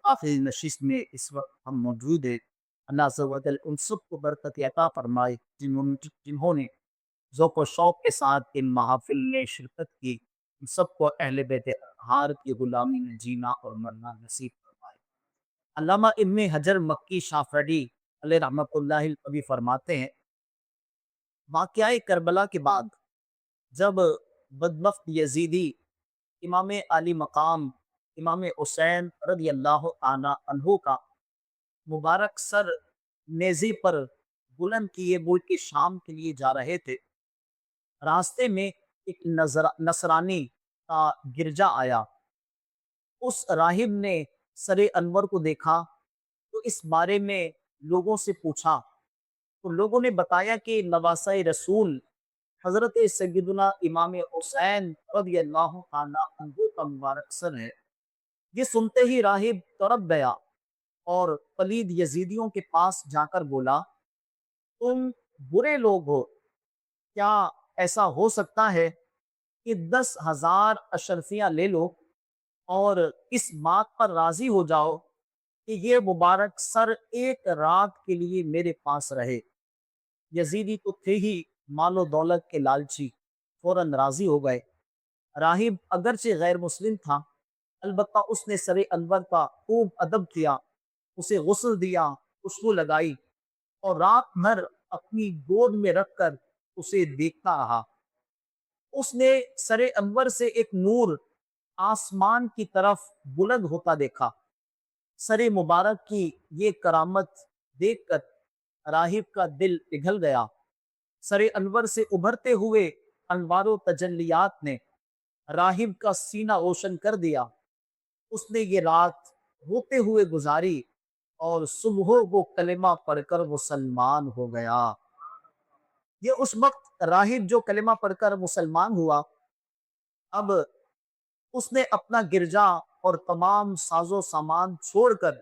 آخری نشست میں اس وقت ہم موجود ہیں۔ اللہ عز و جل ان سب کو برکت عطا فرمائے جنہوں نے ذوق و شوق کے ساتھ ان محافل میں شرکت کی، ان سب کو اہل بیت اطہار کی غلامی میں جینا اور مرنا نصیب فرمائے۔ علامہ ابن حجر مکی شافعی علیہ رحمۃ اللہ کبھی فرماتے ہیں، واقعہ کربلا کے بعد جب بدبخت یزیدی امام علی مقام امام حسین رضی اللہ عنہ عنہ کا مبارک سر نیزے پر بلند کیے ملک شام کے لیے جا رہے تھے، راستے میں ایک نصرانی کا گرجا آیا۔ اس راہب نے سر انور کو دیکھا تو اس بارے میں لوگوں سے پوچھا، تو لوگوں نے بتایا کہ نواسہ رسول حضرت سیدنا امام حسین رضی اللہ عنہ عنہ کا مبارک سر ہے۔ یہ سنتے ہی راہب تڑپ گیا اور پلید یزیدیوں کے پاس جا کر بولا، تم برے لوگ ہو، کیا ایسا ہو سکتا ہے کہ 10,000 اشرفیاں لے لو اور اس بات پر راضی ہو جاؤ کہ یہ مبارک سر ایک رات کے لیے میرے پاس رہے؟ یزیدی تو تھے ہی مال و دولت کے لالچی، فوراً راضی ہو گئے۔ راہب اگرچہ غیر مسلم تھا، البتہ اس نے سر انور کا خوب ادب کیا، اسے غسل دیا، خوشبو لگائی اور رات بھر اپنی گود میں رکھ کر اسے دیکھتا رہا۔ اس نے سر انور سے ایک نور آسمان کی طرف بلند ہوتا دیکھا۔ سر مبارک کی یہ کرامت دیکھ کر راہب کا دل پگھل گیا۔ سر انور سے ابھرتے ہوئے انوار و تجلیات نے راہب کا سینہ روشن کر دیا۔ اس نے یہ رات روتے ہوئے گزاری اور صبح وہ کلمہ پڑھ کر مسلمان ہو گیا۔ یہ اس وقت راہب جو کلمہ پڑھ کر مسلمان ہوا، اب اس نے اپنا گرجا اور تمام ساز و سامان چھوڑ کر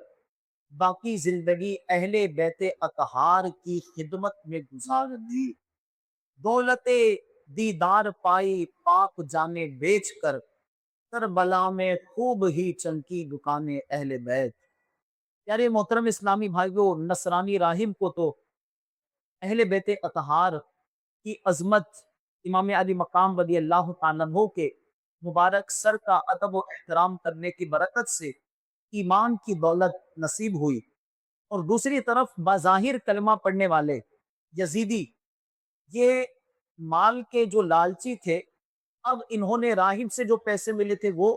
باقی زندگی اہل بیت اطہار کی خدمت میں گزار دی۔ دولت دیدار پائی پاک جانے بیچ کر، کربلا میں خوب ہی چمکی دکانیں اہل بیت۔ پیارے محترم اسلامی بھائیو، نصرانی راہب کو تو اہل بیت اطہار کی عظمت، امام علی مقام رضی اللہ تعالیٰ عنہ کے مبارک سر کا ادب و احترام کرنے کی برکت سے ایمان کی دولت نصیب ہوئی، اور دوسری طرف بظاہر کلمہ پڑھنے والے یزیدی یہ مال کے جو لالچی تھے، اب انہوں نے راہب سے جو پیسے ملے تھے وہ،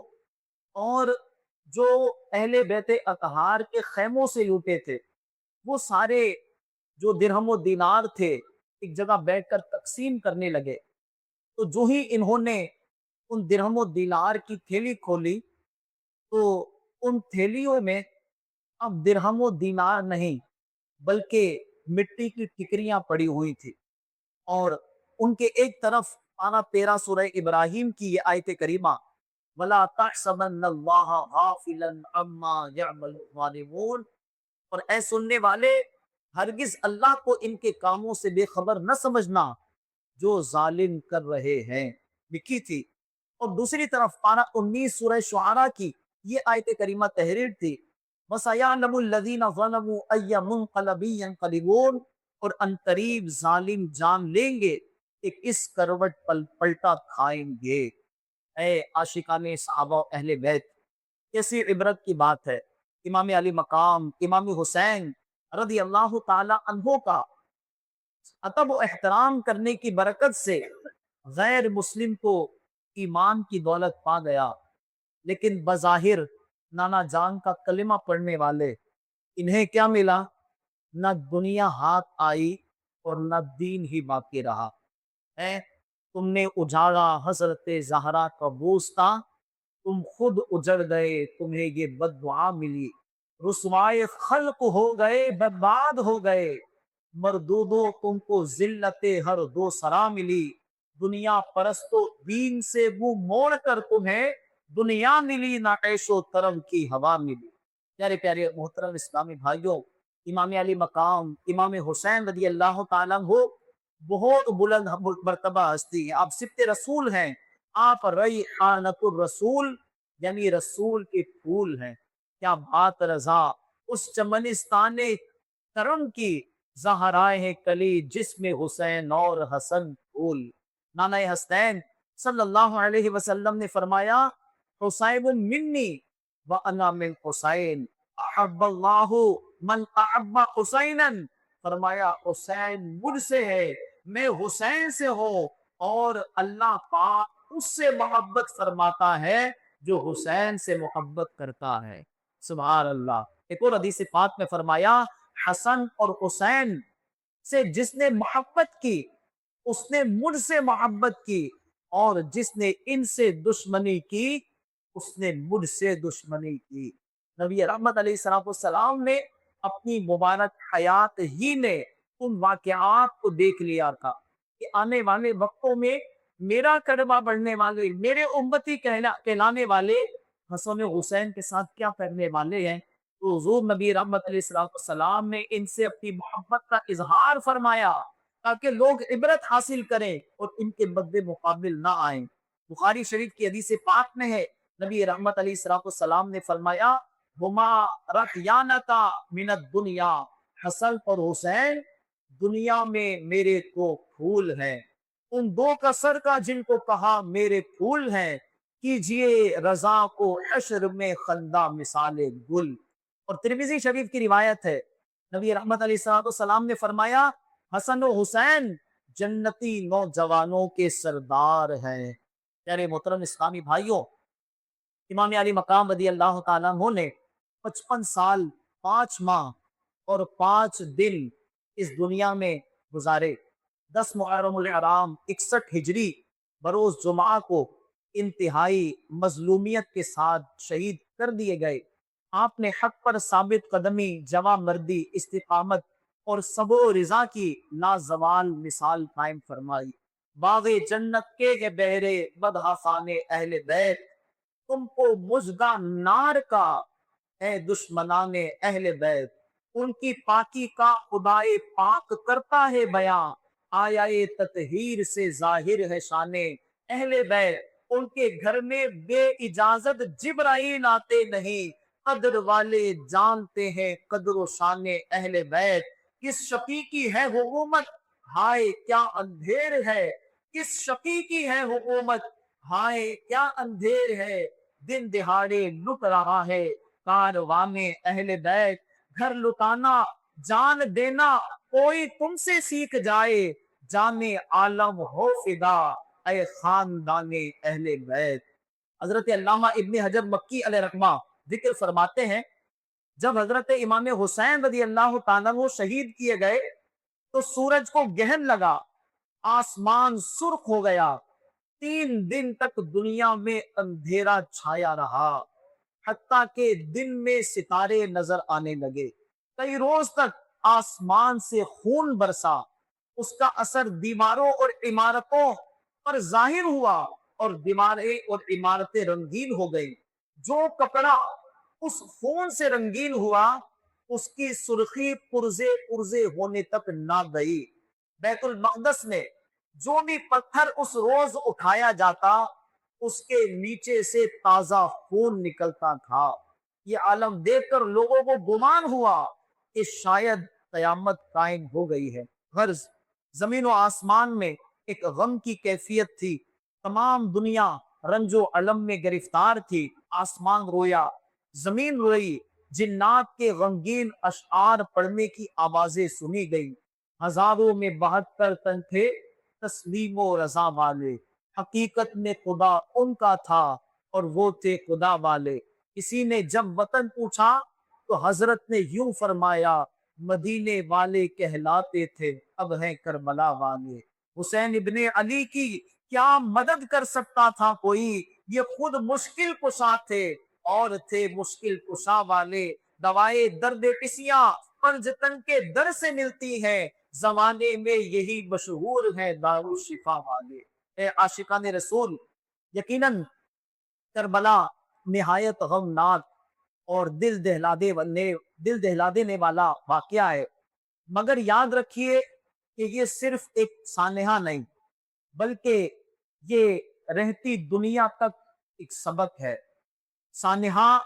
اور جو اہل بیت اطہار کے خیموں سے لوٹے تھے وہ سارے جو درہم و دینار تھے ایک جگہ بیٹھ کر تقسیم کرنے لگے۔ تو جو ہی انہوں نے ان درہم و دینار کی تھیلی کھولی تو ان تھیلیوں میں اب درہم و دینار نہیں بلکہ مٹی کی ٹکریاں پڑی ہوئی تھی، اور ان کے ایک طرف پارہ 13 سورہ ابراہیم کی یہ آیت کریمہ، وَلَا تَحْسَبَنَّ اللَّهَ غَافِلًا عَمَّا يَعْمَلُ الظَّالِمُونَ، اور اے سننے والے، ہرگز اللہ کو ان کے کاموں سے بے خبر نہ سمجھنا جو ظالم کر رہے ہیں، لکھی تھی۔ اور دوسری طرف پارہ 19 سورہ شعراء کی یہ آیت کریمہ تحریر تھی، وَسَيَعْلَمُ الَّذِينَ ظَلَمُوا أَيَّ مُنقَلَبٍ يَنقَلِبُونَ، اور انقریب ظالم جان لیں گے کہ کس کروٹ پلٹا کھائیں گے۔ اے عاشقان صحابہ و اہل بیت، کیسی عبرت کی بات ہے، امام علی مقام امام حسین رضی اللہ تعالی عنہ کا ادب و احترام کرنے کی برکت سے غیر مسلم کو ایمان کی دولت پا گیا، لیکن بظاہر نانا جان کا کلمہ پڑھنے والے، انہیں کیا ملا؟ نہ دنیا ہاتھ آئی اور نہ دین ہی باقی رہا۔ تم نے اجاڑا حضرت زہرا کا بوستہ، تم خود اجڑ گئے تمہیں یہ بد دعا ملی، رسوائے خلق ہو گئے برباد ہو گئے، مردودو تم کو ذلت ہر دو سرا ملی، دنیا پرستو دین سے منہ موڑ کر تمہیں دنیا ملی، نہ عیش و طرب کی ہوا ملی۔ پیارے پیارے محترم اسلامی بھائیوں، امام علی مقام امام حسین رضی اللہ تعالیٰ عنہ بہت بلند مرتبہ ہستی ہیں، آپ سبط رسول ہیں، آپ ریحانۃ الرسول یعنی رسول کے پھول ہیں۔ کیا بات رضا اس چمنستان کرم کی، زہرائے ہیں کلی جس میں حسین اور حسن پھول۔ نانا حسین صلی اللہ علیہ وسلم نے فرمایا، حسین منی وانا من حسین، احب اللہ من احب حسینا۔ فرمایا حسین مجھ سے ہے، میں حسین سے ہوں، اور اللہ پاک اس سے محبت فرماتا ہے جو حسین سے محبت کرتا ہے۔ سبحان اللہ۔ ایک اور حدیث پاک میں فرمایا، حسن اور حسین سے جس نے محبت کی اس نے مجھ سے محبت کی، اور جس نے ان سے دشمنی کی اس نے مجھ سے دشمنی کی۔ نبی رحمت علیہ السلام نے اپنی مبارک حیات ہی نے ان واقعات کو دیکھ لیا تھا کہ آنے والے وقتوں میں میرا کلمہ پڑھنے والے، میرے امتی کہلانے والے حسن حسین کے ساتھ کیا کرنے والے ہیں۔ تو حضور نبی رحمت علیہ السلام نے ان سے اپنی محبت کا اظہار فرمایا تاکہ لوگ عبرت حاصل کریں اور ان کے مد مقابل نہ آئیں۔ بخاری شریف کی حدیث پاک میں ہے، نبی رحمت علیہ السلام نے فرمایا، ہما رقیانتا من الدنیا، حسن اور حسین دنیا میں میرے کو پھول ہیں، ان دو کا سر کا جن کو کہا میرے پھول ہیں، کیجئے رضا کو حشر میں خندہ مثال گل۔ اور ترمذی شریف کی روایت ہے، نبی رحمت علیہ السلام نے فرمایا، حسن و حسین جنتی نوجوانوں کے سردار ہیں۔ پیارے محترم اسلامی بھائیوں، امام علی مقام رضی اللہ تعالیٰ عنہ نے 55 سال 5 ماہ اور 5 دن اس دنیا میں گزارے۔ 10 محرم الحرام 61 ہجری بروز جمعہ کو انتہائی مظلومیت کے ساتھ شہید کر دیے گئے۔ آپ نے حق پر ثابت قدمی، جواں مردی، استقامت اور صبر و رضا کی لازوال مثال قائم فرمائی۔ باغ جنت کے بہرے بدہا خانے اہل بیت، تم کو مژدہ نار کا اے دشمنان اہل بیت۔ ان کی پاکی کا خدائے پاک کرتا ہے بیاں، آیا تطہیر سے ظاہر ہے شان اہل بیت۔ ان کے گھر میں بے اجازت جبرائیل آتے نہیں، قدر والے جانتے ہیں قدر و شان اہل بیت۔ کس شقی کی ہے حکومت، ہائے کیا اندھیر ہے، کس شقی کی ہے حکومت، ہائے کیا اندھیر ہے، دن دہاڑے لٹ رہا ہے کاروان اہل بیت۔ گھر لٹانا جان دینا کوئی تم سے سیکھ جائے، جان عالم ہو فدا اے خاندان اہل بیت۔ حضرت علامہ ابن حجر مکی علیہ رحمہ ذکر فرماتے ہیں، جب حضرت امام حسین رضی اللہ تعالیٰ وہ شہید کیے گئے تو سورج کو گہن لگا، آسمان سرخ ہو گیا، 3 دن تک دنیا میں اندھیرا چھایا رہا، حتیٰ کہ دن میں ستارے نظر آنے لگے۔ کئی روز تک آسمان سے خون برسا، اس کا اثر دیواروں اور عمارتوں پر ظاہر ہوا، اور دیواریں اور عمارتیں رنگین ہو گئی۔ جو کپڑا اس خون سے رنگین ہوا اس کی سرخی پرزے پرزے ہونے تک نہ گئی۔ بیت المقدس میں جو بھی پتھر اس روز اٹھایا جاتا اس کے نیچے سے تازہ خون نکلتا تھا۔ یہ عالم دیکھ کر لوگوں کو گمان ہوا کہ شاید قیامت قائم ہو گئی ہے۔ غرض زمین و آسمان میں ایک غم کی کیفیت تھی، تمام دنیا رنج و علم میں گرفتار تھی۔ آسمان رویا، زمین روئی، جنات کے غمگین اشعار پڑھنے کی آوازیں سنی گئی۔ ہزاروں میں 72 تن تھے تسلیم و رضا والے، حقیقت میں خدا ان کا تھا اور وہ تھے خدا والے۔ کسی نے جب وطن پوچھا تو حضرت نے یوں فرمایا، مدینے والے کہلاتے تھے اب ہیں کربلا والے۔ حسین ابن علی کی کیا مدد کر سکتا تھا کوئی، یہ خود مشکل کشا تھے اور تھے مشکل کشا والے۔ دوائے درد پسیاں پنجتن کے در سے ملتی ہیں، زمانے میں یہی مشہور ہے دارالشفا والے۔ اے عاشقان رسول، یقیناً کربلا نہایت غمناک اور دل دہلا دینے والا واقعہ ہے، مگر یاد رکھیے کہ یہ صرف ایک سانحہ نہیں بلکہ یہ رہتی دنیا تک ایک سبق ہے۔ سانحہ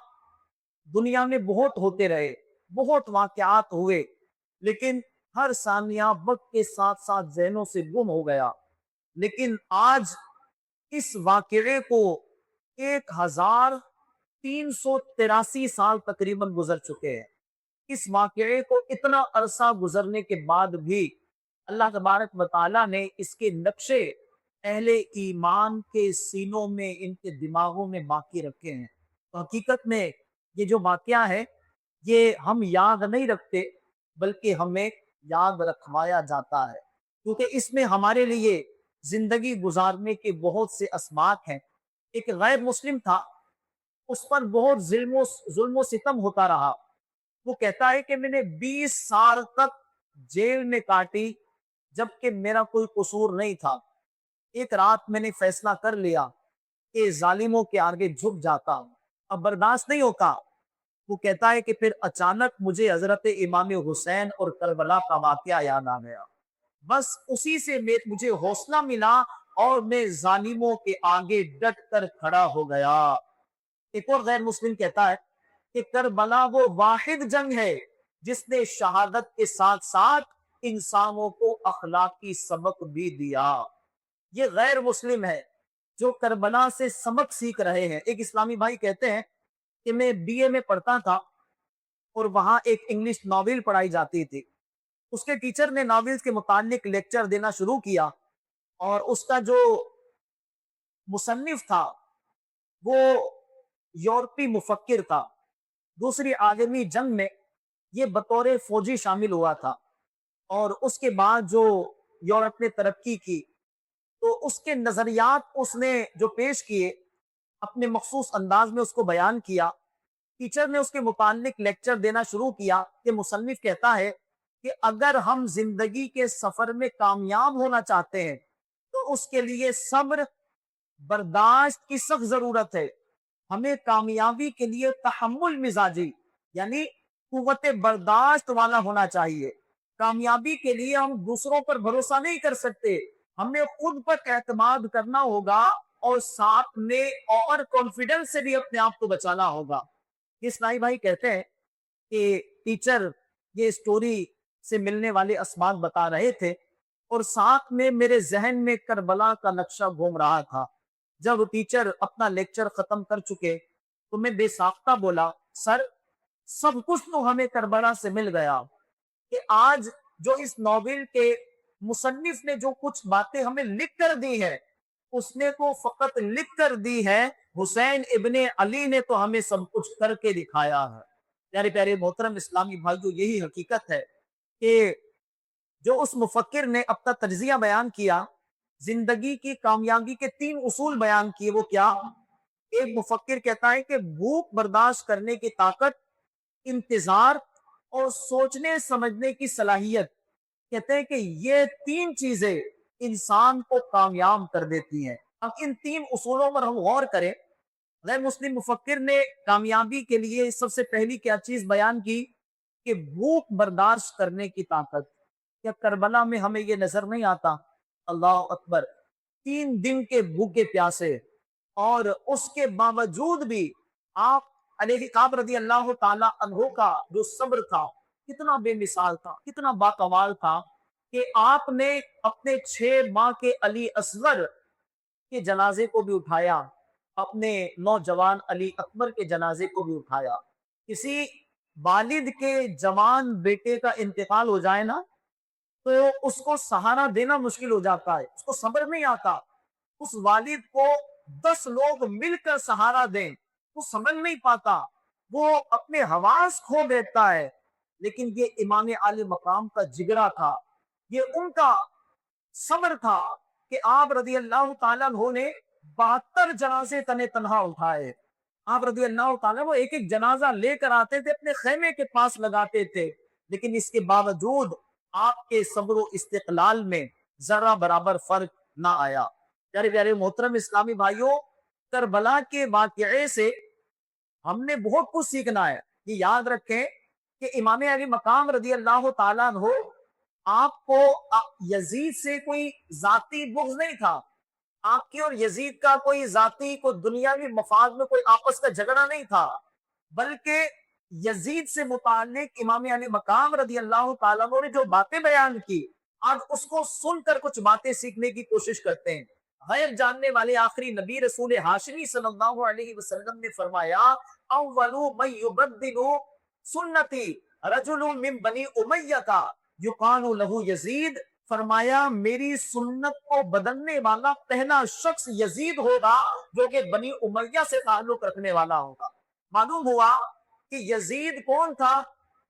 دنیا میں بہت ہوتے رہے، بہت واقعات ہوئے، لیکن ہر ثانیہ وقت کے ساتھ ساتھ ذہنوں سے گم ہو گیا۔ لیکن آج اس واقعے کو 1383 سال تقریباً گزر چکے ہیں۔ اس واقعے کو اتنا عرصہ گزرنے کے بعد بھی اللہ تبارک و تعالیٰ نے اس کے نقشے اہل ایمان کے سینوں میں، ان کے دماغوں میں باقی رکھے ہیں۔ تو حقیقت میں یہ جو واقعہ ہے، یہ ہم یاد نہیں رکھتے، بلکہ ہمیں یاد رکھوایا جاتا ہے، کیونکہ اس میں ہمارے لیے زندگی گزارنے کے بہت سے اسباق ہیں۔ ایک غیر مسلم تھا، اس پر بہت ظلم و ستم ہوتا رہا۔ وہ کہتا ہے کہ میں نے 20 سال تک جیل میں کاٹی، جبکہ میرا کوئی قصور نہیں تھا۔ ایک رات میں نے فیصلہ کر لیا کہ ظالموں کے آگے جھک جاتا ہوں، اب برداشت نہیں ہوتا۔ وہ کہتا ہے کہ پھر اچانک مجھے حضرت امام حسین اور کربلا کا واقعہ یاد آ گیا، بس اسی سے مجھے حوصلہ ملا اور میں ظالموں کے آگے ڈٹ کر کھڑا ہو گیا۔ ایک اور غیر مسلم کہتا ہے کہ کربلا وہ واحد جنگ ہے جس نے شہادت کے ساتھ ساتھ انسانوں کو اخلاقی سبق بھی دیا۔ یہ غیر مسلم ہے جو کربلا سے سبق سیکھ رہے ہیں۔ ایک اسلامی بھائی کہتے ہیں کہ میں بی اے میں پڑھتا تھا اور وہاں ایک انگلش ناول پڑھائی جاتی تھی۔ اس کے ٹیچر نے ناولز کے متعلق لیکچر دینا شروع کیا، اور اس کا جو مصنف تھا وہ یورپی مفکر تھا۔ دوسری عالمی جنگ میں یہ بطور فوجی شامل ہوا تھا، اور اس کے بعد جو یورپ نے ترقی کی تو اس کے نظریات اس نے جو پیش کیے، اپنے مخصوص انداز میں اس کو بیان کیا۔ ٹیچر نے اس کے متعلق لیکچر دینا شروع کیا کہ مصنف کہتا ہے کہ اگر ہم زندگی کے سفر میں کامیاب ہونا چاہتے ہیں تو اس کے لیے صبر، برداشت کی سخت ضرورت ہے۔ ہمیں کامیابی کے لیے تحمل مزاجی یعنی قوت برداشت والا ہونا چاہیے۔ کامیابی کے لیے ہم دوسروں پر بھروسہ نہیں کر سکتے، ہمیں خود پر اعتماد کرنا ہوگا، اور ساتھ میں اوور کانفیڈنس سے بھی اپنے آپ کو بچانا ہوگا۔ اسلائی بھائی کہتے ہیں کہ ٹیچر یہ اسٹوری سے ملنے والے اسباق بتا رہے تھے، اور ساتھ میں میرے ذہن میں کربلا کا نقشہ گھوم رہا تھا۔ جب ٹیچر اپنا لیکچر ختم کر چکے تو میں بے ساختہ بولا، سر سب کچھ تو ہمیں کربلا سے مل گیا، کہ آج جو اس ناول کے مصنف نے جو کچھ باتیں ہمیں لکھ کر دی ہے، اس نے تو فقط لکھ کر دی ہے، حسین ابن علی نے تو ہمیں سب کچھ کر کے دکھایا ہے۔ پیارے پیارے محترم اسلامی بھائیو، یہی حقیقت ہے کہ جو اس مفکر نے اپنا تجزیہ بیان کیا، زندگی کی کامیابی کے 3 اصول بیان کیے، وہ کیا؟ ایک مفکر کہتا ہے کہ بھوک برداشت کرنے کی طاقت، انتظار اور سوچنے سمجھنے کی صلاحیت، کہتے ہیں کہ یہ 3 چیزیں انسان کو کامیاب کر دیتی ہیں۔ اب ان 3 اصولوں پر ہم غور کریں۔ غیر مسلم مفکر نے کامیابی کے لیے سب سے پہلی کیا چیز بیان کی؟ کہ بھوک برداشت کرنے کی طاقت۔ کیا کربلا میں ہمیں یہ نظر نہیں آتا؟ اللہ اکبر، 3 دن کے بھوکے پیاسے، اور اس کے باوجود بھی آپ علیہ کعب رضی اللہ تعالی عنہ کا جو صبر تھا کتنا بے مثال تھا، کتنا باکمال تھا، کہ آپ نے اپنے 6 ماہ کے علی اصغر کے جنازے کو بھی اٹھایا، اپنے نوجوان علی اکبر کے جنازے کو بھی اٹھایا۔ کسی والد کے جوان بیٹے کا انتقال ہو جائے نا، تو اس کو سہارا دینا مشکل ہو جاتا ہے، اس کو صبر نہیں آتا۔ اس والد کو 10 لوگ مل کر سہارا دیں، وہ سمجھ نہیں پاتا، وہ اپنے حواس کھو دیتا ہے۔ لیکن یہ امام عالی مقام کا جگرا تھا، یہ ان کا صبر تھا، کہ آپ رضی اللہ تعالیٰ عنہ نے 72 جنازے تنے تنہا اٹھائے۔ آپ رضی اللہ تعالیٰ وہ ایک ایک جنازہ لے کر آتے تھے، اپنے خیمے کے پاس لگاتے تھے، لیکن اس کے باوجود آپ کے صبر و استقلال میں ذرہ برابر فرق نہ آیا۔ پیارے پیارے محترم اسلامی بھائیوں، کربلا کے واقعے سے ہم نے بہت کچھ سیکھنا ہے۔ یہ یاد رکھیں کہ امام علی مقام رضی اللہ تعالیٰ عنہ، آپ کو یزید سے کوئی ذاتی بغض نہیں تھا، آپ کی اور یزید کا کوئی ذاتی، کوئی دنیاوی مفاد میں کوئی آپس کا جھگڑا نہیں تھا، بلکہ یزید سے متعلق امام علی مقام رضی اللہ تعالیٰ عنہ نے جو باتیں بیان کی، آج اس کو سن کر کچھ باتیں سیکھنے کی کوشش کرتے ہیں۔ غیب جاننے والے آخری نبی رسول ہاشمی صلی اللہ علیہ وسلم نے فرمایا اولو من یبدل سنتی رجل من بنی امیہ یقال لہ یزید، فرمایا میری سنت کو بدلنے والا پہلا شخص یزید ہوگا جو کہ بنی امیہ سے تعلق رکھنے والا ہوگا۔ معلوم ہوا کہ یزید کون تھا؟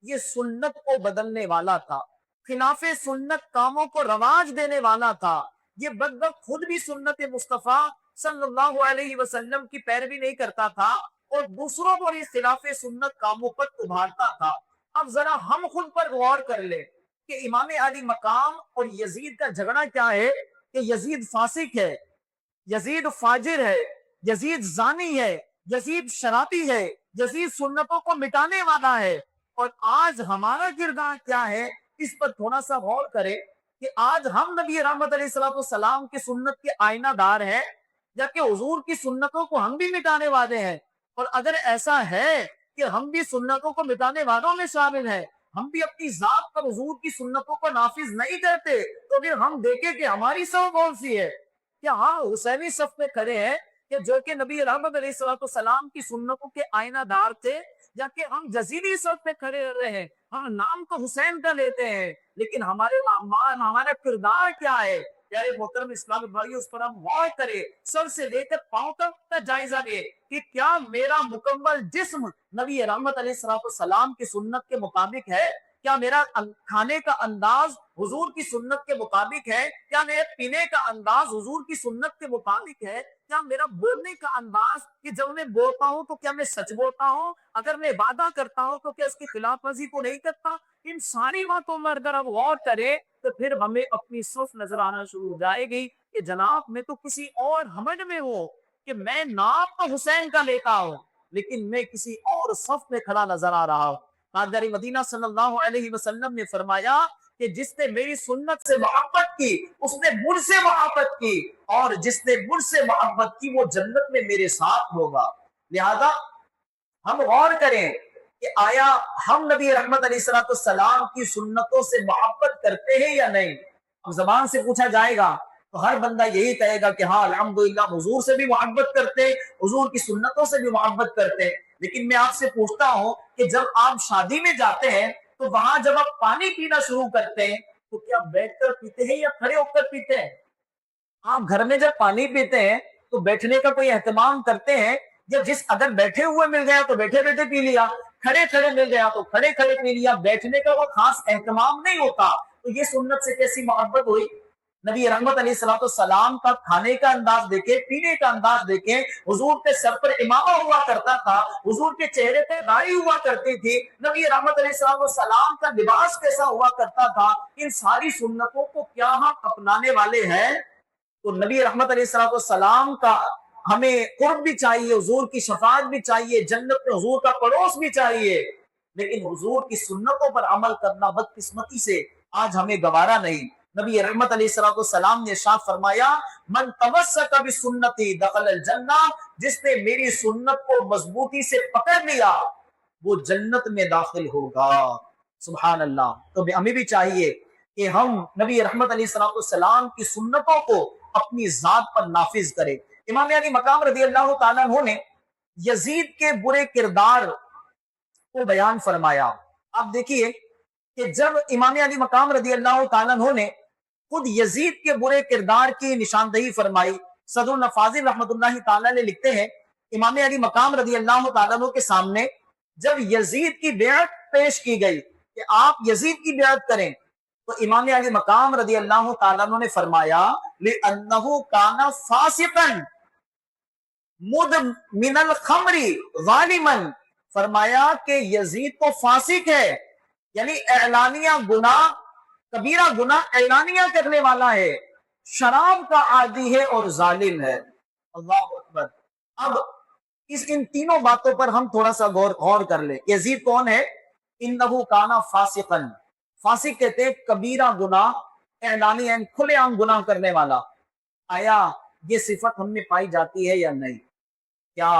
یہ سنت کو بدلنے والا تھا، خلاف سنت کاموں کو رواج دینے والا تھا۔ یہ بدبخت خود بھی سنت مصطفیٰ صلی اللہ علیہ وسلم کی پیروی نہیں کرتا تھا اور دوسروں کو بھی خلاف سنت کاموں پر ابھارتا تھا۔ اب ذرا ہم خود پر غور کر لیں کہ امام علی مقام اور یزید کا جھگڑا کیا ہے کہ یزید فاسق ہے، یزید فاجر ہے، یزید زانی ہے، یزید شرابی ہے، یزید سنتوں کو مٹانے والا ہے۔ اور آج ہمارا کردار کیا ہے اس پر تھوڑا سا غور کریں کہ آج ہم نبی رحمت علیہ السلام کی سنت کے آئینہ دار ہیں یا کہ حضور کی سنتوں کو ہم بھی مٹانے والے ہیں؟ اور اگر ایسا ہے کہ ہم بھی سنتوں کو مٹانے والوں میں شامل ہیں، ہم بھی اپنی ذات پر حضور کی سنتوں کو نافذ نہیں کرتے، تو پھر ہم دیکھیں کہ ہماری صف کون سی ہے؟ کیا ہاں حسینی صف میں کھڑے ہیں کہ جو کہ نبی رحمت علیہ السلام کی سنتوں کے آئینہ دار تھے، یا کہ ہم جزیری صف پہ کھڑے رہے ہیں؟ ہم نام تو حسین کا لیتے ہیں لیکن ہمارا کردار کیا ہے؟ پیارے محترم اسلام بھائی، اس پر ہم غور کریں، سر سے لے کر پاؤں تک کا جائزہ لے کہ کیا میرا مکمل جسم نبی رحمت علیہ السلام کی سنت کے مطابق ہے؟ کیا میرا کھانے کا انداز حضور کی سنت کے مطابق ہے؟ کیا میرے پینے کا انداز حضور کی سنت کے مطابق ہے؟ کیا میرا بولنے کا انداز کہ جب میں بولتا ہوں تو کیا میں سچ بولتا ہوں؟ اگر میں وعدہ کرتا ہوں تو کیا اس کی خلاف ورزی تو نہیں کرتا؟ ان ساری باتوں میں اگر ہم غور کریں تو پھر ہمیں اپنی صف نظر آنا شروع ہو جائے گی کہ جناب میں تو کسی اور حمد میں ہوں، کہ میں نام تو حسین کا لیتا ہوں لیکن میں کسی اور صف میں کھڑا نظر آ رہا ہوں۔ تاجدار مدینہ صلی اللہ علیہ وسلم نے فرمایا کہ جس نے میری سنت سے محبت کی اس نے مجھ سے محبت کی، اور جس نے مجھ سے محبت کی وہ جنت میں میرے ساتھ ہوگا۔ لہذا ہم غور کریں کہ آیا ہم نبی رحمت علیہ السلام کی سنتوں سے محبت کرتے ہیں یا نہیں؟ اب زبان سے پوچھا جائے گا تو ہر بندہ یہی کہے گا کہ ہاں الحمدللہ حضور سے بھی محبت کرتے، حضور کی سنتوں سے بھی محبت کرتے۔ لیکن میں آپ سے پوچھتا ہوں کہ جب آپ شادی میں جاتے ہیں تو وہاں جب آپ پانی پینا شروع کرتے ہیں تو کیا بیٹھ کر پیتے ہیں یا کھڑے ہو کر پیتے ہیں؟ آپ گھر میں جب پانی پیتے ہیں تو بیٹھنے کا کوئی اہتمام کرتے ہیں، یا جس اگر بیٹھے ہوئے مل گیا تو بیٹھے بیٹھے پی لیا، کھڑے کھڑے مل گیا تو کھڑے کھڑے پی لیا، بیٹھنے کا وہ خاص اہتمام نہیں ہوتا؟ تو یہ سنت سے کیسی محبت ہوئی؟ نبی رحمت علیہ السلام کا کھانے کا انداز دیکھیں، پینے کا انداز دیکھیں، حضور کے سر پر امامہ ہوا کرتا تھا، حضور کے چہرے پہ داڑھی ہوا کرتی تھی، نبی رحمت علیہ السلام کا لباس کیسا ہوا کرتا تھا۔ ان ساری سنتوں کو کیا ہم اپنانے والے ہیں؟ تو نبی رحمت علیہ السلام کا ہمیں قرب بھی چاہیے، حضور کی شفاعت بھی چاہیے، جنت میں حضور کا پڑوس بھی چاہیے، لیکن حضور کی سنتوں پر عمل کرنا بدقسمتی سے آج ہمیں گوارا نہیں۔ نبی رحمت علیہ السلام نے ارشاد فرمایا من تمسک بسنتی دخل الجنہ، جس نے میری سنت کو مضبوطی سے پکڑ لیا وہ جنت میں داخل ہوگا۔ سبحان اللہ۔ تو ہمیں بھی چاہیے کہ ہم نبی رحمت علیہ السلام کی سنتوں کو اپنی ذات پر نافذ کریں۔ امام علی مقام رضی اللہ تعالیٰ عنہ نے یزید کے برے کردار کو بیان فرمایا۔ آپ دیکھیے کہ جب امام علی مقام رضی اللہ تعالیٰ عنہ نے خود یزید کے برے کردار کی نشاندہی فرمائی، صدر النفاذل رحمۃ اللہ تعالیٰ نے لکھتے ہیں امام علی مقام رضی اللہ تعالیٰ عنہ کے سامنے جب یزید کی بیعت پیش کی گئی کہ آپ یزید کی بیعت کریں تو امام علی مقام رضی اللہ تعالیٰ عنہ نے فرمایا لِأَنَّهُ كَانَ فَاسِقًا مُدْمِنَ الْخَمْرِ ظَالِمًا، فرمایا کہ یزید تو فاسق ہے، یعنی اعلانیہ گناہ، کبیرہ گناہ اعلانیہ کرنے والا ہے، شراب کا عادی ہے اور ظالم ہے۔ اللہ اکبر۔ اب ان تینوں باتوں پر ہم تھوڑا سا غور کر لیں۔ یزید کون ہے؟ انہو کانا فاسقن، فاسق کہتے ہیں کبیرہ گناہ، اعلانیہ کھلے عام گناہ کرنے والا۔ آیا یہ صفت ہم میں پائی جاتی ہے یا نہیں؟ کیا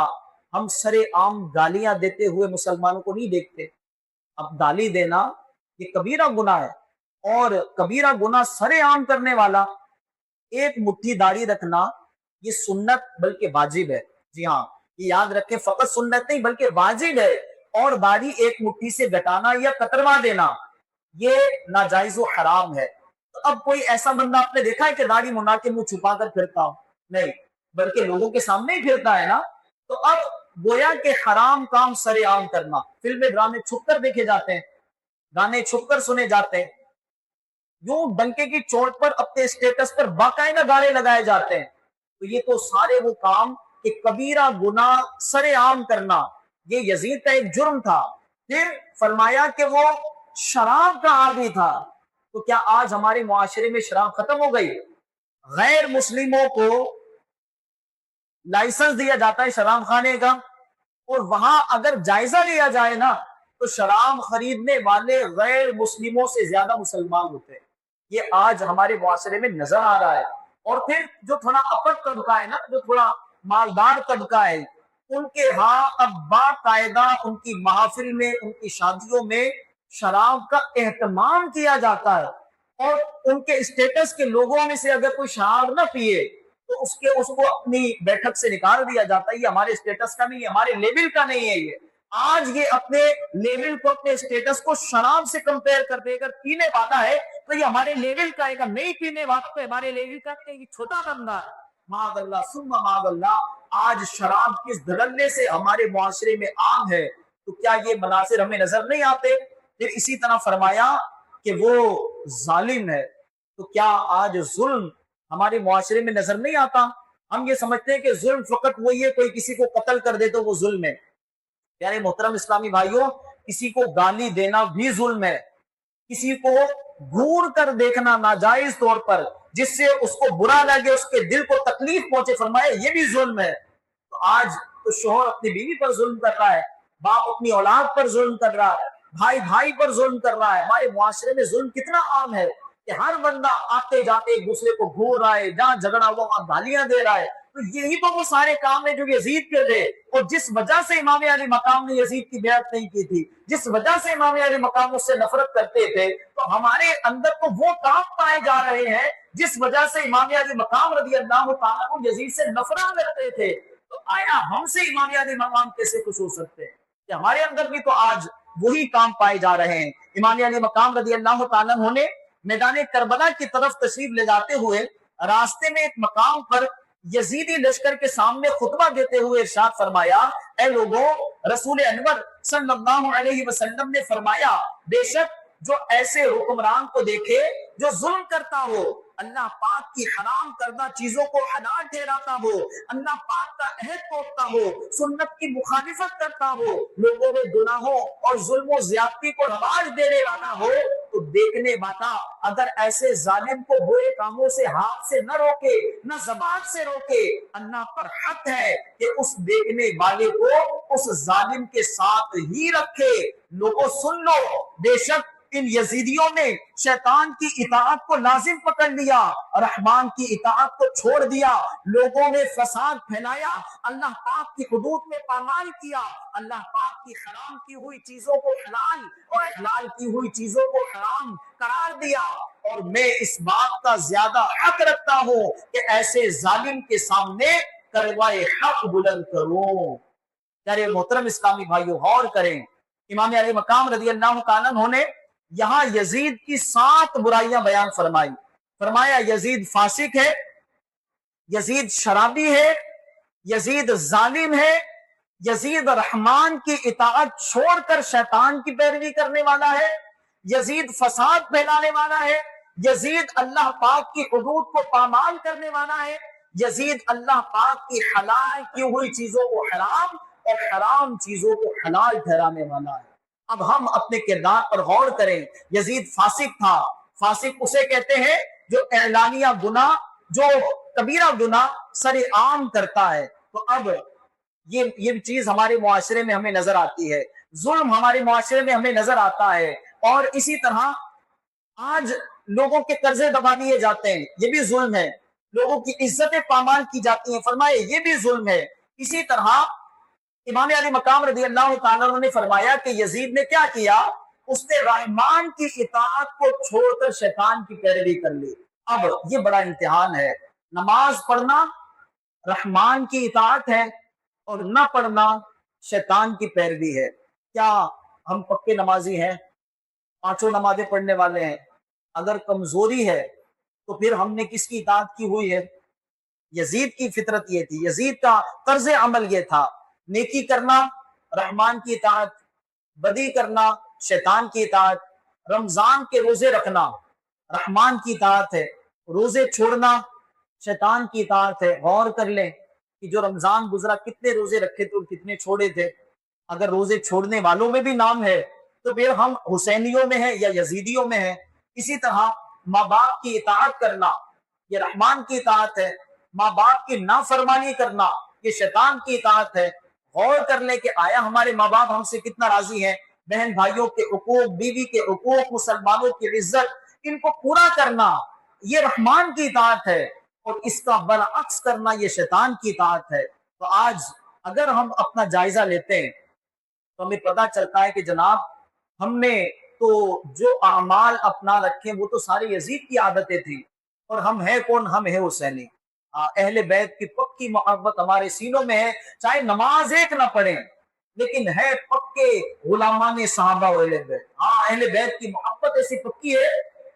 ہم سرے عام گالیاں دیتے ہوئے مسلمانوں کو نہیں دیکھتے. اب گالی دینا یہ کبیرہ گناہ ہے، اور کبیرہ گناہ سرے عام کرنے والا ایک مٹھی داڑھی رکھنا یہ سنت بلکہ واجب ہے. جی ہاں، یہ یاد رکھیں، فقط سنت نہیں بلکہ واجب ہے. اور داڑھی ایک مٹھی سے گٹانا یا کتروا دینا یہ ناجائز و حرام ہے. تو اب کوئی ایسا بندہ آپ نے دیکھا ہے کہ داڑھی منڈا کے منہ چھپا کر پھرتا ہو؟ نہیں، بلکہ لوگوں کے سامنے ہی پھرتا ہے نا. تو اب گویا کہ حرام کام سرے عام کرنا، فلمیں ڈرامے چھپ کر دیکھے جاتے ہیں، گانے چھپ کر سنے جاتے ہیں، یوں ڈنکے کی چوٹ پر اپنے اسٹیٹس پر باقاعدہ گانے لگائے جاتے ہیں. تو یہ تو سارے وہ کام کہ کبیرہ گناہ سرے عام کرنا، یہ یزید کا ایک جرم تھا. پھر فرمایا کہ وہ شراب کا عادی تھا. تو کیا آج ہمارے معاشرے میں شراب ختم ہو گئی؟ غیر مسلموں کو لائسنس دیا جاتا ہے شراب خانے کا، اور وہاں اگر جائزہ لیا جائے نا تو شراب خریدنے والے غیر مسلموں سے زیادہ مسلمان ہوتے ہیں. یہ آج ہمارے معاشرے میں نظر آ رہا ہے. اور پھر جو تھوڑا اپر طبقہ ہے نا، جو تھوڑا مالدار طبقہ ہے، ان کے ہاں اب باقاعدہ ان کی محافل میں، ان کی شادیوں میں شراب کا اہتمام کیا جاتا ہے. اور ان کے اسٹیٹس کے لوگوں میں سے اگر کوئی شراب نہ پیے تو اس کو اپنی بیٹھک سے نکال دیا جاتا ہے. یہ ہمارے اسٹیٹس کا نہیں ہے، ہمارے لیول کا نہیں ہے. یہ آج یہ اپنے لیول کو، اپنے اسٹیٹس کو شراب سے کمپیئر کر دے. اگر پینے والا ہے تو یہ ہمارے لیول کا ہے، اگر نہیں پینے والا تو ہمارے لیول کا ہے، یہ چھوٹا بندہ ہے. معاذ اللہ ثم معاذ اللہ. آج شراب کس دھڑلے سے ہمارے معاشرے میں عام ہے. تو کیا یہ مناظر ہمیں نظر نہیں آتے؟ پھر اسی طرح فرمایا کہ وہ ظالم ہے. تو کیا آج ظلم ہمارے معاشرے میں نظر نہیں آتا؟ ہم یہ سمجھتے ہیں کہ ظلم فقط وہی ہے، کوئی کسی کو قتل کر دے تو وہ ظلم ہے. پیارے محترم اسلامی بھائیوں، کسی کو گالی دینا بھی ظلم ہے. کسی کو گھور کر دیکھنا ناجائز طور پر جس سے اس کو برا لگے، اس کے دل کو تکلیف پہنچے، فرمائے یہ بھی ظلم ہے. تو آج تو شوہر اپنی بیوی پر ظلم کر رہا ہے، باپ اپنی اولاد پر ظلم کر رہا ہے، بھائی بھائی پر ظلم کر رہا ہے. ہمارے معاشرے میں ظلم کتنا عام ہے کہ ہر بندہ آتے جاتے ایک دوسرے کو گھور رہا ہے، جہاں جھگڑا ہوا وہاں گالیاں دے رہا ہے. تو یہی تو وہ سارے کام ہیں جو یزید کے تھے، اور جس وجہ سے امام علی مقام نے یزید کی بیعت نہیں کی تھی، جس وجہ سے امام علی مقام اس سے نفرت کرتے تھے. تو ہمارے اندر تو وہ کام پائے جا رہے ہیں جس وجہ سے امام علی مقام رضی اللہ تعالیٰ عنہ یزید سے نفرت کرتے تھے. تو آیا ہم سے امام علی مقام کیسے خوش ہو سکتے ہیں کہ ہمارے اندر بھی تو آج وہی کام پائے جا رہے ہیں. امام علی مقام رضی اللہ تعالیٰ عنہ نے میدان کربلا کی طرف تشریف لے جاتے ہوئے راستے میں ایک مقام پر یزیدی لشکر کے سامنے خطبہ دیتے ہوئے ارشاد فرمایا، اے لوگوں، رسول انور صلی اللہ علیہ وسلم نے فرمایا، بے شک جو ایسے حکمران کو دیکھے جو ظلم کرتا ہو، اللہ پاک کی حرام کردہ چیزوں کو حلال ٹھہراتا ہو، اللہ پاک کا عہد توڑتا ہو، سنت کی مخالفت کرتا ہو، لوگوں میں گناہوں اور ظلم و زیادتی کو رواج دینے والا ہو، تو دیکھنے والا اگر ایسے ظالم کو برے کاموں سے ہاتھ سے نہ روکے، نہ زبان سے روکے، اللہ پر حق ہے کہ اس دیکھنے والے کو اس ظالم کے ساتھ ہی رکھے. لوگوں سن لو، بے شک ان یزیدیوں نے شیطان کی اطاعت کو لازم پکڑ لیا، رحمان کی اطاعت کو چھوڑ دیا، لوگوں میں فساد پھیلایا، اللہ پاک کی حدود میں پامال کیا، اللہ پاک کی حرام کی ہوئی چیزوں کو حلال اور حلال کی ہوئی چیزوں کو حرام قرار دیا. اور میں اس بات کا زیادہ حق رکھتا ہوں کہ ایسے ظالم کے سامنے کلمہ حق بلند کروں. پیارے محترم اسلامی بھائیو، غور کریں، امام علی مقام رضی اللہ تعالیٰ عنہ نے یہاں یزید کی 7 برائیاں بیان فرمائی. فرمایا یزید فاسق ہے، یزید شرابی ہے، یزید ظالم ہے، یزید رحمان کی اطاعت چھوڑ کر شیطان کی پیروی کرنے والا ہے، یزید فساد پھیلانے والا ہے، یزید اللہ پاک کی حدود کو پامال کرنے والا ہے، یزید اللہ پاک کی حلال کی ہوئی چیزوں کو حرام اور حرام چیزوں کو حلال ٹھہرانے والا ہے. اب ہم اپنے کردار پر غور کریں. یزید فاسق تھا. فاسق اسے کہتے ہیں جو اعلانیہ گناہ، جو کبیرہ گناہ سر عام کرتا ہے. تو اب یہ چیز ہمارے معاشرے میں ہمیں نظر آتی ہے، ظلم ہمارے معاشرے میں ہمیں نظر آتا ہے. اور اسی طرح آج لوگوں کے قرضے دبا دیے جاتے ہیں، یہ بھی ظلم ہے. لوگوں کی عزتیں پامال کی جاتی ہیں، فرمائے یہ بھی ظلم ہے. اسی طرح امام علی مقام رضی اللہ تعالیٰ عنہ نے فرمایا کہ یزید نے کیا کیا، اس نے رحمان کی اطاعت کو چھوڑ کر شیطان کی پیروی کر لی۔ اب یہ بڑا امتحان ہے، نماز پڑھنا رحمان کی اطاعت ہے اور نہ پڑھنا شیطان کی پیروی ہے۔ کیا ہم پکے نمازی ہیں، پانچوں نمازیں پڑھنے والے ہیں؟ اگر کمزوری ہے تو پھر ہم نے کس کی اطاعت کی ہوئی ہے؟ یزید کی فطرت یہ تھی، یزید کا طرز عمل یہ تھا، نیکی کرنا رحمان کی اطاعت، بدی کرنا شیطان کی اطاعت، رمضان کے روزے رکھنا رحمان کی اطاعت ہے، روزے چھوڑنا شیطان کی اطاعت ہے۔ غور کر لیں کہ جو رمضان گزرا کتنے روزے رکھے تھے اور کتنے چھوڑے تھے؟ اگر روزے چھوڑنے والوں میں بھی نام ہے تو پھر ہم حسینیوں میں ہیں یا یزیدیوں میں ہیں۔ اسی طرح ماں باپ کی اطاعت کرنا یہ رحمان کی اطاعت ہے، ماں باپ کی نافرمانی کرنا یہ شیطان کی اطاعت ہے۔ غور کر لیں کہ آیا ہمارے ماں باپ ہم سے کتنا راضی ہیں؟ بہن بھائیوں کے حقوق، بیوی کے حقوق، مسلمانوں کی عزت، ان کو پورا کرنا یہ رحمان کی اطاعت ہے اور اس کا برعکس کرنا یہ شیطان کی اطاعت ہے۔ تو آج اگر ہم اپنا جائزہ لیتے ہیں تو ہمیں پتہ چلتا ہے کہ جناب ہم نے تو جو اعمال اپنا رکھے وہ تو سارے یزید کی عادتیں تھیں، اور ہم ہیں کون؟ ہم ہیں حسینی۔ اہل بیت کی پکی محبت ہمارے سینوں میں ہے، چاہے نماز ایک نہ پڑھیں لیکن ہے پکے غلامان صحابہ و اہل بیت۔ اہل بیت کی محبت ایسی پکی ہے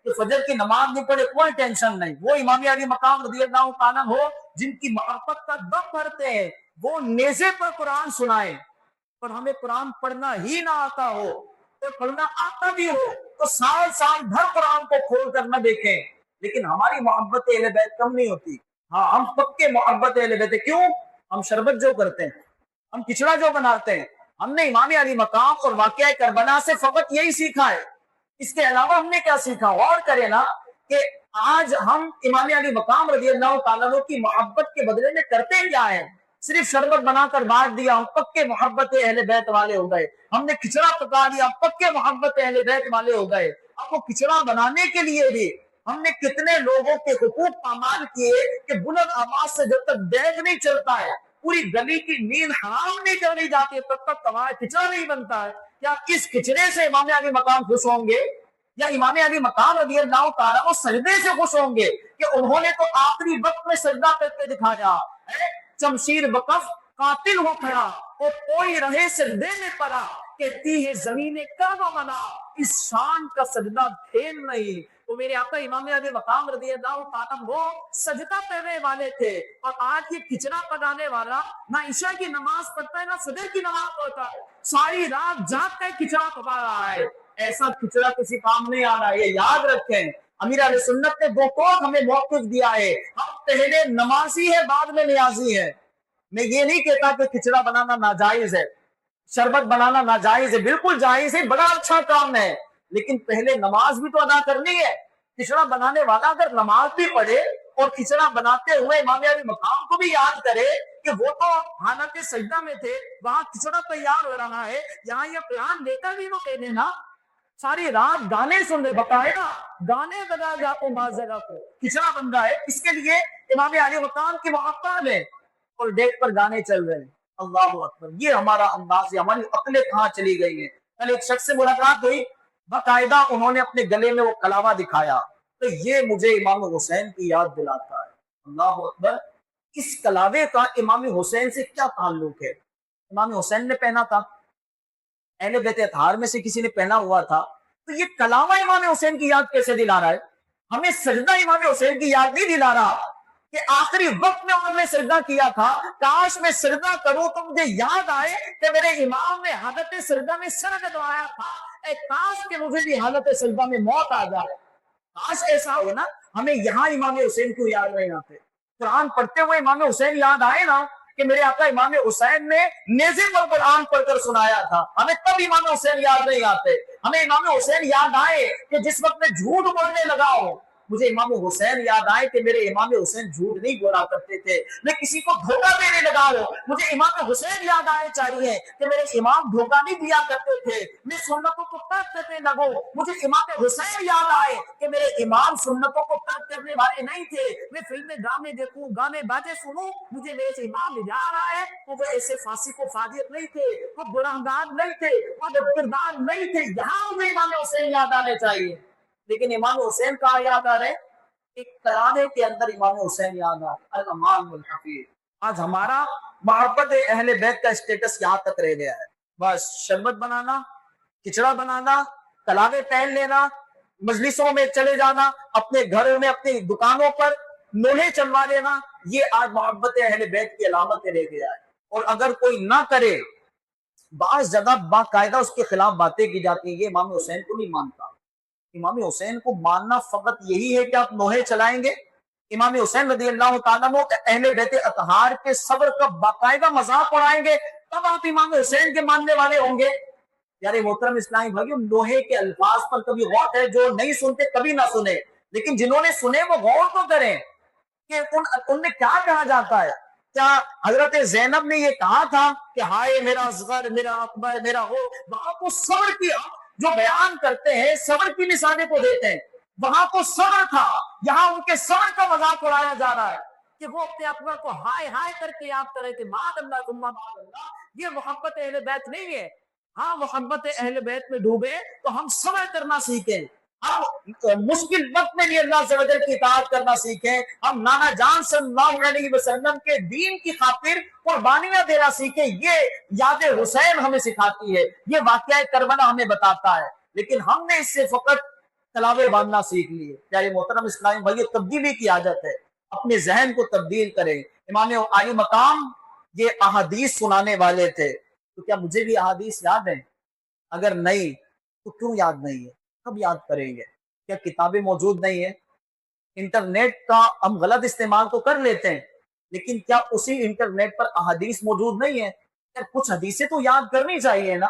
کہ فجر کی نماز نہیں پڑھے کوئی ٹینشن نہیں۔ وہ امام علی مقام رضی اللہ تعالیٰ ہو جن کی محبت کا دم بھرتے ہیں، وہ نیزے پر قرآن سنائیں، اور ہمیں قرآن پڑھنا ہی نہ آتا ہو، اور پڑھنا آتا بھی ہو تو سال سال بھر قرآن کو کھول کر نہ دیکھیں، لیکن ہماری محبت اہل بیت کم نہیں ہوتی۔ ہاں ہم پکے محبت اہل بیت، کیوں؟ ہم شربت جو کرتے ہیں، ہم کچڑا جو بناتے ہیں، ہم نے امام علی مقام اور واقعہ کربلا سے فقط یہی سیکھا ہے، اس کے علاوہ ہم نے کیا سیکھا؟ غور کریں نا کہ آج ہم امام علی مقام رضی اللہ تعالیٰ عنہ کی محبت کے بدلے میں کرتے کیا ہے؟ صرف شربت بنا کر بانٹ دیا، ہم پکے محبت اہل بیت والے ہو گئے۔ ہم نے کھچڑا پکا دیا، پکے محبت اہل بیت والے ہو گئے۔ اب وہ کھچڑا بنانے کے لیے بھی ہم نے کتنے لوگوں کے حقوق پامال کیے کہ بلند آواز سے جب تک دیگ نہیں چلتا ہے، پوری گلی کی نیند حرام نہیں کرنی جاتی ہے، تب تک ہمارا کھچڑا نہیں بنتا ہے۔ کیا اس کھچڑے سے امام علی مقام خوش ہوں گے؟ یا امام علی مقام رضی اللہ تعالیٰ وہ سجدے سے خوش ہوں گے کہ انہوں نے تو آخری وقت میں سجدہ کرتے دکھایا؟ شمشیر وقف قاتل ہو کھڑا اور کوئی رہے سجدے میں پڑا، کہتی ہے زمین کعبہ منا، اس شان کا سجدہ کھیل نہیں۔ تو میرے آقا امام علی مقام رضی اللہ تعالیٰ وہ سجدہ کرنے والے تھے، اور آج یہ کھچڑا پکانے والا نہ عشاء کی نماز پڑھتا ہے نہ فجر کی نماز پڑھتا ہے، ساری رات جاگ کر کھچڑا پکا رہا ہے۔ ایسا کھچڑا کسی کام نہیں آ رہا ہے، یہ یاد رکھیں۔ امیر اہل سنت نے دو ٹوک ہمیں موقف دیا ہے، ہم پہلے نمازی ہے بعد میں نیازی ہے۔ میں یہ نہیں کہتا کہ کھچڑا بنانا ناجائز ہے، شربت بنانا ناجائز ہے، بالکل جائز ہے، بڑا اچھا کام ہے، لیکن پہلے نماز بھی تو ادا کرنی ہے۔ کھچڑا بنانے والا اگر نماز بھی پڑھے اور کھچڑا بناتے ہوئے امام علی مقام کو بھی یاد کرے کہ وہ تو حالت سجدہ میں تھے، وہاں کھچڑا تیار ہو رہا ہے، یہاں یہ قرآن لے کر بھی وہ کہہ دینا ساری رات گانے سن رہے، بقاعدہ گانے بجا جاتے بعض جگہ کو، کھچڑا بن رہا ہے، اس کے لیے امام علی مقام کی محبت میں اور ڈیک پر گانے چل رہے ہیں۔ اللہ اکبر، یہ ہمارا انداز ہے، ہماری عقلیں کہاں چلی گئی ہیں۔ کل ایک شخص سے ملاقات ہوئی، باقاعدہ انہوں نے اپنے گلے میں وہ کلاوہ دکھایا، تو یہ مجھے امام حسین کی یاد دلاتا ہے۔ اللہ اکبر، اس کلاوے کا امام حسین سے کیا تعلق ہے؟ امام حسین نے پہنا تھا، اہل بیت اطہار میں سے کسی نے پہنا ہوا تھا، تو یہ کلاوہ امام حسین کی یاد کیسے دلا رہا ہے؟ ہمیں سجدہ امام حسین کی یاد نہیں دلا رہا کہ آخری وقت میں انہوں نے سجدہ کیا تھا، کاش میں سجدہ کروں تو مجھے یاد آئے کہ میرے امام نے حالت سجدہ میں سر کٹوایا تھا، اے کاش کہ مجھے بھی حالت سجدہ میں موت آ جائے۔ کاش ایسا ہو نا، ہمیں یہاں امام حسین کیوں یاد نہیں آتے؟ قرآن پڑھتے ہوئے امام حسین یاد آئے نا کہ میرے آقا امام حسین نے نیزے پر قرآن پڑھ کر سنایا تھا، ہمیں تب امام حسین یاد نہیں آتے۔ ہمیں امام حسین یاد آئے کہ جس وقت میں جھوٹ بولنے لگا ہو، مجھے امام حسین یاد آئے کہ میرے امام حسین جھوٹ نہیں بولا کرتے تھے، میں کسی کو دھوکہ دینے لگا ہوں، مجھے امام حسین یاد آنے چاہیے کہ میرے امام دھوکہ نہیں دیا کرتے تھے، میں سنتوں کو ترک کرنے لگوں، مجھے امام حسین یاد آئے کہ میرے امام سنتوں کو ترک کرنے والے نہیں تھے، میں فلمیں گانے دیکھوں، گانے باتیں سنوں، مجھے میرے امام یاد آ رہا ہے وہ ایسے فاسق و فاجر نہیں تھے، وہ گناہگار نہیں تھے، وہ کردار نہیں تھے، یہاں مجھے امام حسین یاد آنے چاہیے۔ لیکن امام حسین کہاں یاد آ رہے ہیں؟ ایک ترانے کے اندر امام حسین یاد آ رہے الامام الحفیظ۔ آج ہمارا محبت اہل بیت کا اسٹیٹس یہاں تک رہ گیا ہے، بس شربت بنانا، کھچڑا بنانا، تلاوے پہن لینا، مجلسوں میں چلے جانا، اپنے گھروں میں اپنی دکانوں پر نوحے چلوا لینا، یہ آج محبت اہل بیت کی علامت رہ گیا ہے۔ اور اگر کوئی نہ کرے، بعض جگہ باقاعدہ اس کے خلاف باتیں کی جاتی ہیں، یہ امام حسین کو نہیں مانتا۔ امام حسین کو ماننا فقط یہی ہے کہ آپ نوحے چلائیں گے؟ امام حسین رضی اللہ تعالیٰ عنہ کہ اہل بیت اطہار کے صبر کا باقاعدہ مذاق اڑائیں گے تب آپ امام حسین کے ماننے والے ہوں گے؟ یار محترم اسلامی بھائیو، نوحے کے الفاظ پر کبھی غور کریں، جو نہیں سنتے کبھی نہ سنے، لیکن جنہوں نے سنے وہ غور تو کریں کہ ان میں کیا کہا جاتا ہے۔ کیا حضرت زینب نے یہ کہا تھا کہ ہائے میرا اصغر، میرا اکبر، میرا ہو؟ وہاں کو صبر کی جو بیان کرتے ہیں، صبر کی نشانے کو دیتے ہیں، وہاں تو صبر تھا، یہاں ان کے صبر کا مذاق اڑایا جا رہا ہے کہ وہ اپنے اکبر کو ہائے ہائے کر کے یاد کرے کہ ماد اللہ ثم ماد اللہ۔ یہ محبت اہل بیت نہیں ہے۔ ہاں محبت اہل بیت میں ڈوبے تو ہم صبر کرنا سیکھیں، ہم مشکل وقت میں بھی اللہ عز و جل کی اطاعت کرنا سیکھیں، ہم نانا جان صلی اللہ علیہ وسلم کے دین کی خاطر قربانیاں دینا سیکھیں۔ یہ یاد حسین ہمیں سکھاتی ہے، یہ واقعہ کربلا ہمیں بتاتا ہے، لیکن ہم نے اس سے فقط تلاوے باندھنا سیکھ لیے۔ پیارے محترم اسلامی بھائی، تبدیلی کی عادت ہے، اپنے ذہن کو تبدیل کریں۔ امام عالی مقام یہ احادیث سنانے والے تھے، تو کیا مجھے بھی احادیث یاد ہیں؟ اگر نہیں تو کیوں یاد نہیں ہے؟ کب یاد کریں گے؟ کیا کتابیں موجود نہیں ہیں؟ انٹرنیٹ کا ہم غلط استعمال تو کر لیتے ہیں، لیکن کیا اسی انٹرنیٹ پر احادیث موجود نہیں ہے؟ کچھ حدیثیں تو یاد کرنی چاہیے نا۔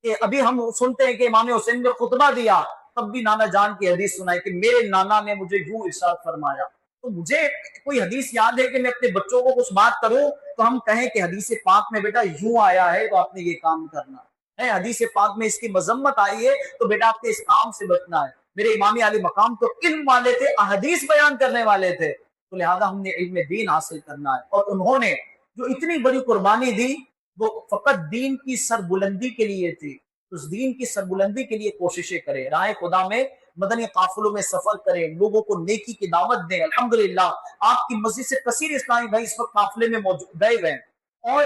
کہ ابھی ہم سنتے ہیں کہ امام حسین نے خطبہ دیا، تب بھی نانا جان کی حدیث سنائی کہ میرے نانا نے مجھے یوں ارشاد فرمایا۔ تو مجھے کوئی حدیث یاد ہے کہ میں اپنے بچوں کو کچھ بات کروں تو ہم کہیں کہ حدیث پاک میں بیٹا یوں آیا ہے تو آپ نے یہ کام کرنا ہے، حدیث پاک میں اس کی مذمت آئی ہے تو بیٹا آپ نے اس کام سے بچنا ہے۔ میرے امام علی مقام تو علم والے تھے، احادیث بیان کرنے والے تھے، تو لہذا ہم نے علم دین حاصل کرنا ہے۔ اور انہوں نے جو اتنی بڑی قربانی دی وہ فقط دین کی سربلندی کے لیے تھی۔ اس دین کی سربلندی کے لیے کوششیں کریں، راہ خدا میں مدنی قافلوں میں سفر کریں، لوگوں کو نیکی کی دعوت دیں۔ الحمدللہ آپ کی مسجد سے کثیر اسلامی بھائی اس وقت قافلے میں موجود گئے ہوئے ہیں، اور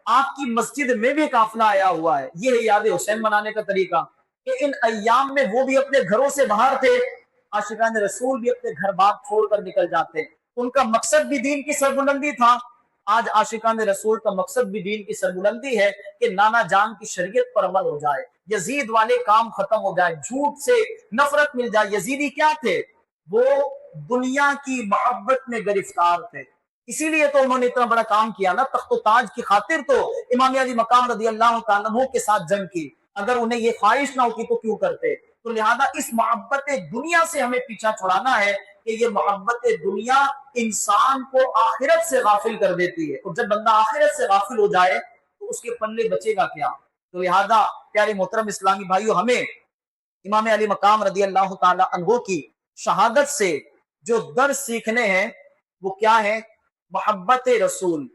آپ کی مسجد میں بھی قافلہ آیا ہوا ہے۔ یہ ہے یاد حسین منانے کا طریقہ کہ ان ایام میں وہ بھی اپنے گھروں سے باہر تھے، عاشقان رسول بھی اپنے گھر بار چھوڑ کر نکل جاتے، ان کا مقصد بھی دین کی سربلندی تھا۔ آج عاشقان رسول کا مقصد بھی دین کی سربلندی ہے کہ نانا جان کی شریعت پر عمل ہو جائے، یزید والے کام ختم ہو جائے، جھوٹ سے نفرت مل جائے۔ یزیدی کیا تھے؟ وہ دنیا کی محبت میں گرفتار تھے، اسی لیے تو انہوں نے اتنا بڑا کام کیا نا، تخت و تاج کی خاطر تو امام علی مقام رضی اللہ تعالیٰ عنہ کے ساتھ جنگ کی۔ اگر انہیں یہ خواہش نہ ہوتی تو کیوں کرتے؟ تو لہذا اس محبت دنیا سے ہمیں پیچھا چھڑانا ہے کہ یہ محبت دنیا انسان کو آخرت سے غافل کر دیتی ہے، اور جب بندہ آخرت سے غافل ہو جائے تو اس کے پلے بچے گا کیا؟ تو لہذا پیارے محترم اسلامی بھائیو، ہمیں امام علی مقام رضی اللہ تعالیٰ عنہ کی شہادت سے جو درس سیکھنے ہیں وہ کیا ہے؟ محبت رسول،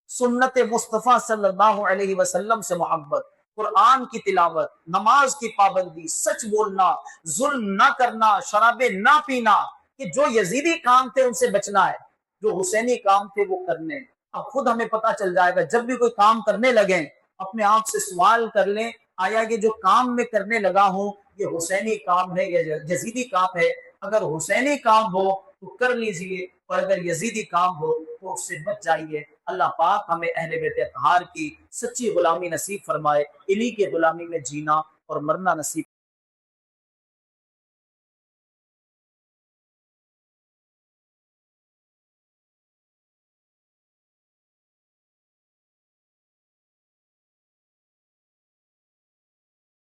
سنت مصطفیٰ صلی اللہ علیہ وسلم سے محبت، قرآن کی تلاوت، نماز کی پابندی، سچ بولنا، ظلم نہ کرنا، شرابیں نہ پینا، کہ جو یزیدی کام تھے ان سے بچنا ہے، جو حسینی کام تھے وہ کرنے۔ اب خود ہمیں پتہ چل جائے گا، جب بھی کوئی کام کرنے لگیں اپنے آپ سے سوال کر لیں، آیا یہ جو کام میں کرنے لگا ہوں یہ حسینی کام ہے یا یزیدی کام ہے؟ اگر حسینی کام ہو تو کر لیجئے، اور اگر یزیدی کام ہو تو اس سے بچ جائیے۔ اللہ پاک ہمیں اہل بیت اطہار کی سچی غلامی نصیب فرمائے، علی کے غلامی میں جینا اور مرنا نصیب